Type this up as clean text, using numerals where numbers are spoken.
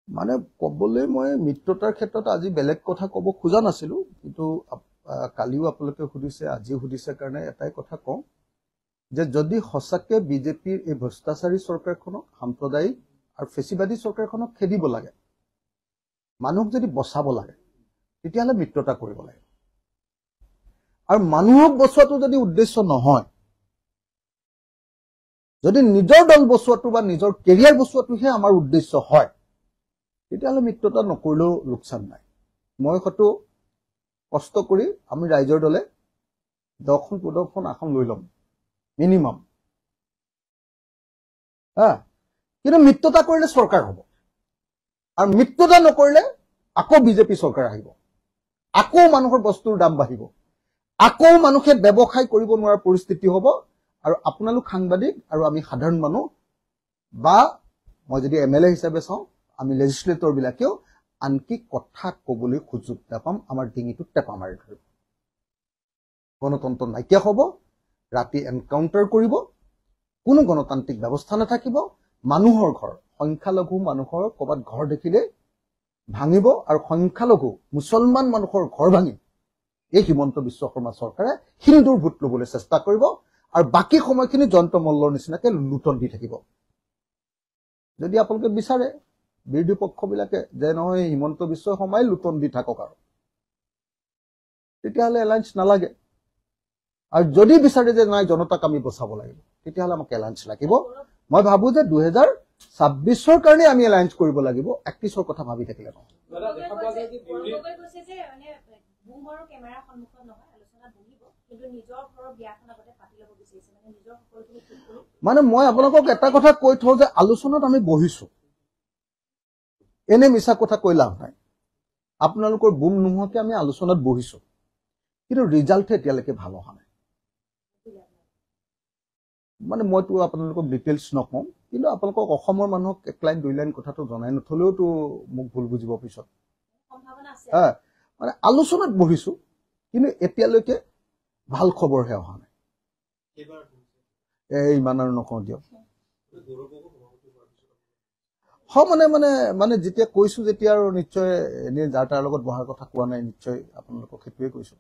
মানে কবলৈ মই মিত্ৰতাৰ ক্ষেত্ৰত আজি বেলেগ কথা ক'ব খোজা নাছিলো, কিন্তু কালিও আপোনালোকে সুধিছে, আজিও সুধিছে কাৰণে এটাই কথা কওঁ যে যদি সঁচাকে বিজেপিৰ এই ভ্ৰষ্টাচাৰী চৰকাৰখনক, সাম্প্ৰদায়িক আৰু ফেচিবাদী চৰকাৰখনক খেদিব লাগে, মানুহক যদি বচাব লাগে, তেতিয়াহ'লে মিত্ৰতা কৰিব লাগে। আৰু মানুহক বচোৱাটো যদি উদ্দেশ্য নহয়, যদি নিজৰ দল বচোৱাটো বা নিজৰ কেৰিয়াৰ বচোৱাটোহে আমাৰ উদ্দেশ্য হয়, তেতিয়াহ'লে মিত্ৰতা নকৰিলেও লোকচান নাই। মই হয়তো কষ্ট কৰি আমি ৰাইজৰ দলে 10খন আসন লৈ ল'ম মিনিমাম, কিন্তু মিত্ৰতা কৰিলে চৰকাৰ হ'ব, আৰু মিত্ৰতা নকৰিলে আকৌ বিজেপি চৰকাৰ আহিব, আকৌ মানুহৰ বস্তুৰ দাম বাঢ়িব, আকৌ মানুহে ব্যৱসায় কৰিব নোৱাৰা পৰিস্থিতি হ'ব। আৰু আপোনালোক সাংবাদিক আৰু আমি সাধাৰণ মানুহ, বা মই যদি MLA হিচাপে চাওঁ, আমি লেজিসলেটৰ বিলাকেও আনকি কথা ক'বলৈ সুযোগ নাপাম, আমাৰ ডিঙিটোত টেপা মাৰি ধৰিব, গণতন্ত্ৰ নাইকিয়া হ'ব, ৰাতি এনকাউণ্টাৰ কৰিব, কোনো গণতান্ত্ৰিক ব্যৱস্থা নাথাকিব, মানুহৰ ঘৰ, সংখ্যালঘু মানুহৰ ক'ৰবাত ঘৰ দেখিলে ভাঙিব, আৰু সংখ্যালঘু মুছলমান মানুহৰ ঘৰ ভাঙি এই হিমন্ত বিশ্ব শৰ্মা চৰকাৰে হিন্দুৰ ভোট ল'বলৈ চেষ্টা কৰিব, আৰু বাকী সময়খিনি জয়ন্ত মল্লৰ নিচিনাকে লুটন দি থাকিব। যদি আপোনালোকে বিচাৰে বিৰোধী পক্ষবিলাকে যে নহয় হিমন্ত বিশ্ব শৰ্মাই লুটন দি থাকক, আৰু তেতিয়াহ'লে এলায়েন্স নালাগে। আৰু যদি বিচাৰে যে নাই জনতাক আমি বচাব লাগিব, তেতিয়াহ'লে আমাক এলায়েন্স লাগিব। মই ভাবো যে 2026ৰ কাৰণে আমি এলায়েন্স কৰিব লাগিব, 31ৰ কথা ভাবি থাকিলে নহয়। মানে মই আপোনালোকক এটা কথা কৈ থওঁ যে আলোচনাত আমি বহিছো, এনে মিছা কথা কৈ লাভ নাই। আপোনালোকৰ বুম নোহোৱাকে আমি আলোচনাত বহিছো, কিন্তু ৰিজাল্ট এতিয়ালৈকে ভাল অহা নাই। মানে মইতো আপোনালোকক ডিটেইলছ নকওঁ, কিন্তু আপোনালোকক অসমৰ মানুহক 1 লাইন 2 লাইন কথাটো জনাই নথলেওতো মোক ভুল বুজিব পিছত। মানে আলোচনাত বহিছো, কিন্তু এতিয়ালৈকে ভাল খবৰহে অহা নাই। ইমান আৰু নকওঁ দিয়ক। মানে যেতিয়া কৈছো, যেতিয়া আৰু নিশ্চয় এনে যাৰ তাৰ লগত বহাৰ কথা কোৱা নাই, নিশ্চয় আপোনালোকক সেইটোৱে কৈছো।